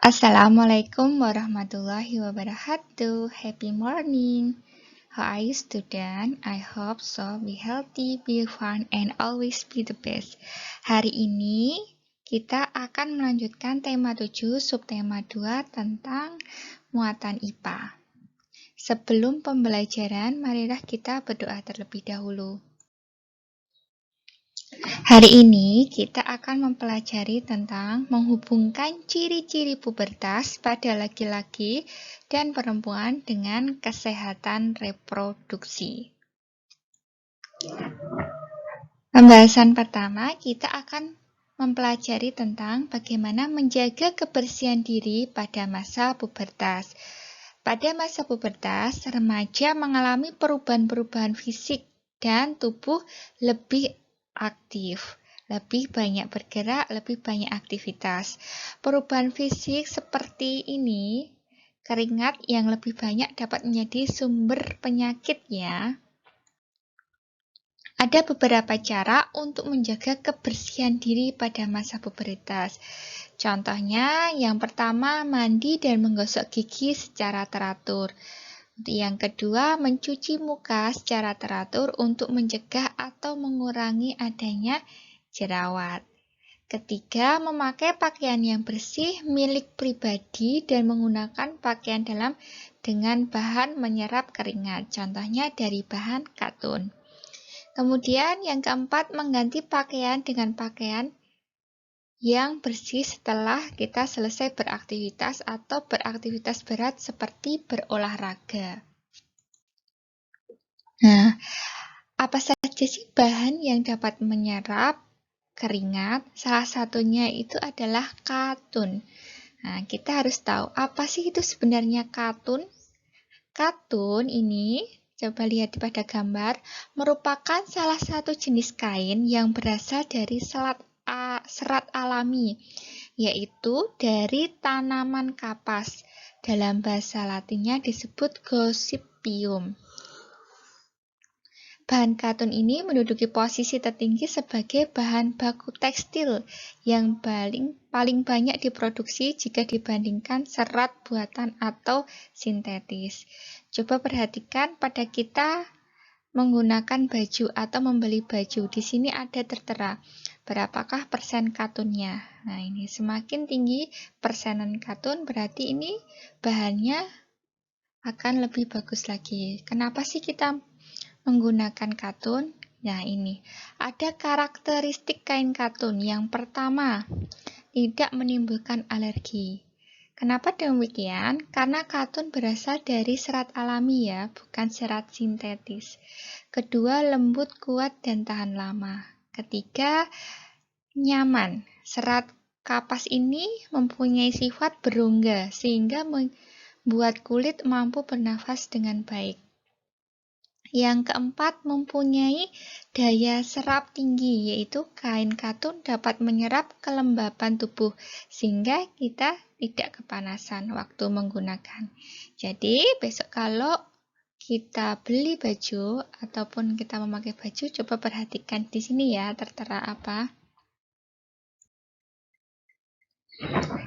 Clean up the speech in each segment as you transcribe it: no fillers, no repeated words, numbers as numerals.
Assalamualaikum warahmatullahi wabarakatuh. Happy morning. How are you, student? I hope so. Be healthy, be fun, and always be the best. Hari ini kita akan melanjutkan tema 7, subtema 2 tentang muatan IPA. Sebelum pembelajaran, marilah kita berdoa terlebih dahulu. Hari ini kita akan mempelajari tentang menghubungkan ciri-ciri pubertas pada laki-laki dan perempuan dengan kesehatan reproduksi. Pembahasan pertama, kita akan mempelajari tentang bagaimana menjaga kebersihan diri pada masa pubertas. Pada masa pubertas, remaja mengalami perubahan-perubahan fisik dan tubuh lebih aktif, lebih banyak bergerak, lebih banyak aktivitas. Perubahan fisik seperti ini, keringat yang lebih banyak dapat menjadi sumber penyakit ya. Ada beberapa cara untuk menjaga kebersihan diri pada masa pubertas. Contohnya, yang pertama, mandi dan menggosok gigi secara teratur. Yang kedua, mencuci muka secara teratur untuk mencegah atau mengurangi adanya jerawat. Ketiga, memakai pakaian yang bersih milik pribadi dan menggunakan pakaian dalam dengan bahan menyerap keringat. Contohnya dari bahan katun. Kemudian yang keempat, mengganti pakaian dengan pakaian yang bersih setelah kita selesai beraktivitas atau beraktivitas berat seperti berolahraga. Nah, apa saja sih bahan yang dapat menyerap keringat? Salah satunya itu adalah katun. Nah, kita harus tahu apa sih itu sebenarnya katun? Katun ini, coba lihat pada gambar, merupakan salah satu jenis kain yang berasal dari serat alami, yaitu dari tanaman kapas. Dalam bahasa Latinnya disebut Gossypium. Bahan katun ini menduduki posisi tertinggi sebagai bahan baku tekstil yang paling banyak diproduksi jika dibandingkan serat buatan atau sintetis. Coba perhatikan pada kita menggunakan baju atau membeli baju. Di sini ada tertera berapakah persen katunnya. Nah, ini semakin tinggi persenan katun berarti ini bahannya akan lebih bagus lagi. Kenapa sih kita menggunakan katun? Nah, ini ada karakteristik kain katun. Yang pertama, tidak menimbulkan alergi. Kenapa demikian? Karena katun berasal dari serat alami ya, bukan serat sintetis. Kedua, lembut, kuat, dan tahan lama. Ketiga, nyaman. Serat kapas ini mempunyai sifat berongga sehingga membuat kulit mampu bernafas dengan baik. Yang keempat, mempunyai daya serap tinggi, yaitu kain katun dapat menyerap kelembapan tubuh, sehingga kita tidak kepanasan waktu menggunakan. Jadi, besok kalau kita beli baju, ataupun kita memakai baju, coba perhatikan di sini ya, tertera apa.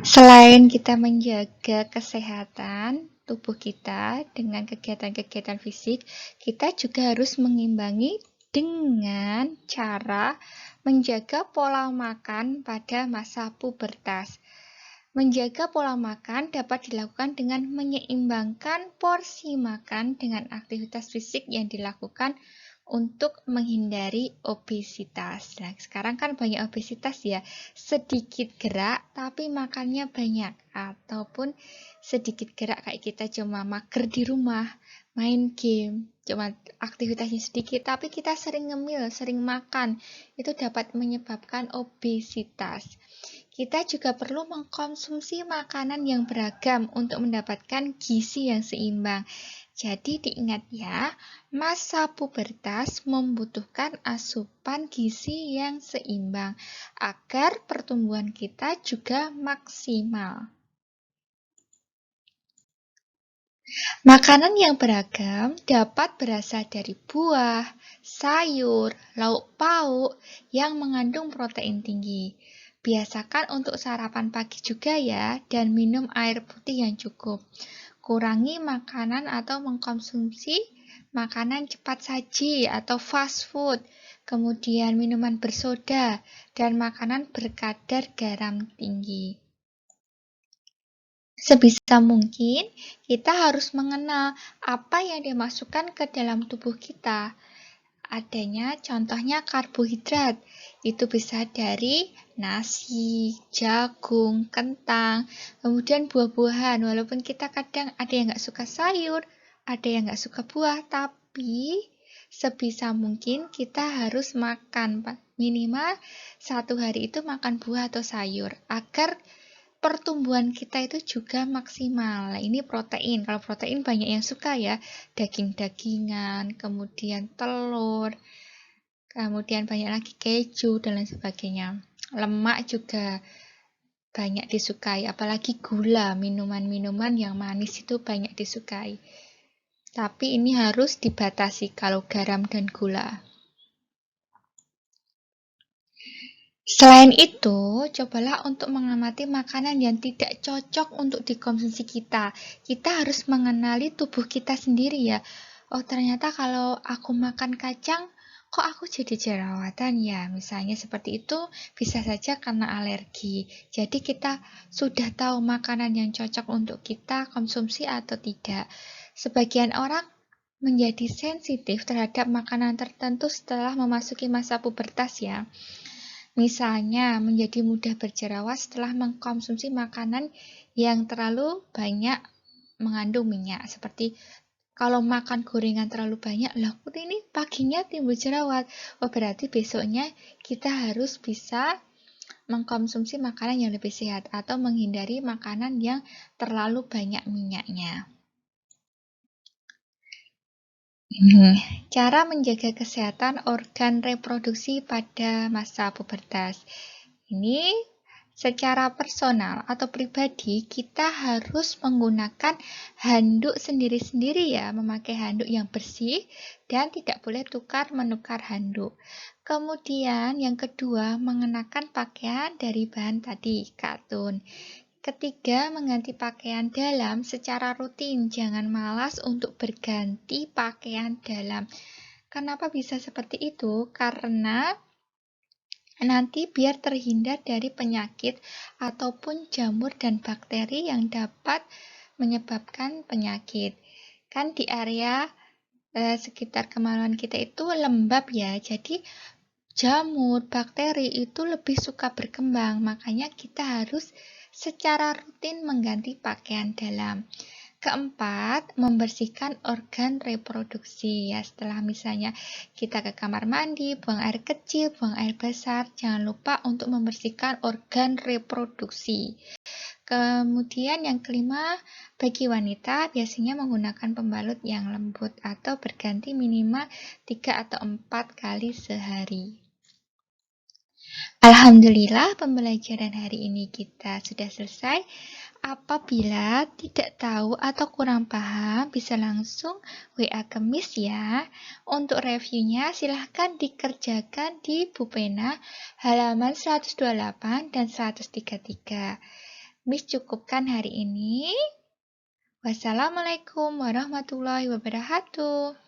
Selain kita menjaga kesehatan tubuh kita dengan kegiatan-kegiatan fisik, kita juga harus mengimbangi dengan cara menjaga pola makan pada masa pubertas. Menjaga pola makan dapat dilakukan dengan menyeimbangkan porsi makan dengan aktivitas fisik yang dilakukan untuk menghindari obesitas. Nah, sekarang kan banyak obesitas ya, sedikit gerak tapi makannya banyak, ataupun sedikit gerak kayak kita cuma mager di rumah, main game, cuma aktivitasnya sedikit tapi kita sering ngemil, sering makan, itu dapat menyebabkan obesitas. Kita juga perlu mengkonsumsi makanan yang beragam untuk mendapatkan gizi yang seimbang. Jadi diingat ya, masa pubertas membutuhkan asupan gizi yang seimbang agar pertumbuhan kita juga maksimal. Makanan yang beragam dapat berasal dari buah, sayur, lauk pauk yang mengandung protein tinggi. Biasakan untuk sarapan pagi juga ya, dan minum air putih yang cukup. Kurangi makanan atau mengkonsumsi makanan cepat saji atau fast food, kemudian minuman bersoda, dan makanan berkadar garam tinggi. Sebisa mungkin, kita harus mengenal apa yang dimasukkan ke dalam tubuh kita. Adanya contohnya karbohidrat, itu bisa dari nasi, jagung, kentang, kemudian buah-buahan. Walaupun kita kadang ada yang nggak suka sayur, ada yang nggak suka buah, tapi sebisa mungkin kita harus makan minimal 1 hari itu makan buah atau sayur agar pertumbuhan kita itu juga maksimal. Nah, ini protein. Kalau protein banyak yang suka ya, daging-dagingan, kemudian telur, kemudian banyak lagi keju dan lain sebagainya. Lemak juga banyak disukai, apalagi gula, minuman-minuman yang manis itu banyak disukai. Tapi ini harus dibatasi kalau garam dan gula. Selain itu, cobalah untuk mengamati makanan yang tidak cocok untuk dikonsumsi kita. Kita harus mengenali tubuh kita sendiri ya. Oh, ternyata kalau aku makan kacang, kok aku jadi jerawatan ya? Misalnya seperti itu, bisa saja karena alergi. Jadi kita sudah tahu makanan yang cocok untuk kita konsumsi atau tidak. Sebagian orang menjadi sensitif terhadap makanan tertentu setelah memasuki masa pubertas ya. Misalnya, menjadi mudah berjerawat setelah mengkonsumsi makanan yang terlalu banyak mengandung minyak. Seperti kalau makan gorengan terlalu banyak, lah kok ini paginya timbul jerawat. Oh, berarti besoknya kita harus bisa mengkonsumsi makanan yang lebih sehat atau menghindari makanan yang terlalu banyak minyaknya. Cara menjaga kesehatan organ reproduksi pada masa pubertas. Ini secara personal atau pribadi kita harus menggunakan handuk sendiri-sendiri ya, memakai handuk yang bersih dan tidak boleh tukar-menukar handuk. Kemudian yang kedua, mengenakan pakaian dari bahan tadi, katun. Ketiga, mengganti pakaian dalam secara rutin. Jangan malas untuk berganti pakaian dalam. Kenapa bisa seperti itu? Karena nanti biar terhindar dari penyakit ataupun jamur dan bakteri yang dapat menyebabkan penyakit. Kan di area sekitar kemaluan kita itu lembab ya, jadi jamur, bakteri itu lebih suka berkembang, makanya kita harus secara rutin mengganti pakaian dalam. Keempat, membersihkan organ reproduksi. Ya, setelah misalnya kita ke kamar mandi, buang air kecil, buang air besar, jangan lupa untuk membersihkan organ reproduksi. Kemudian yang kelima, bagi wanita biasanya menggunakan pembalut yang lembut atau berganti minimal 3 atau 4 kali sehari. Alhamdulillah pembelajaran hari ini kita sudah selesai. Apabila tidak tahu atau kurang paham, bisa langsung WA ke Miss ya. Untuk reviewnya silahkan dikerjakan di Bupena halaman 128 dan 133. Miss cukupkan hari ini. Wassalamualaikum warahmatullahi wabarakatuh.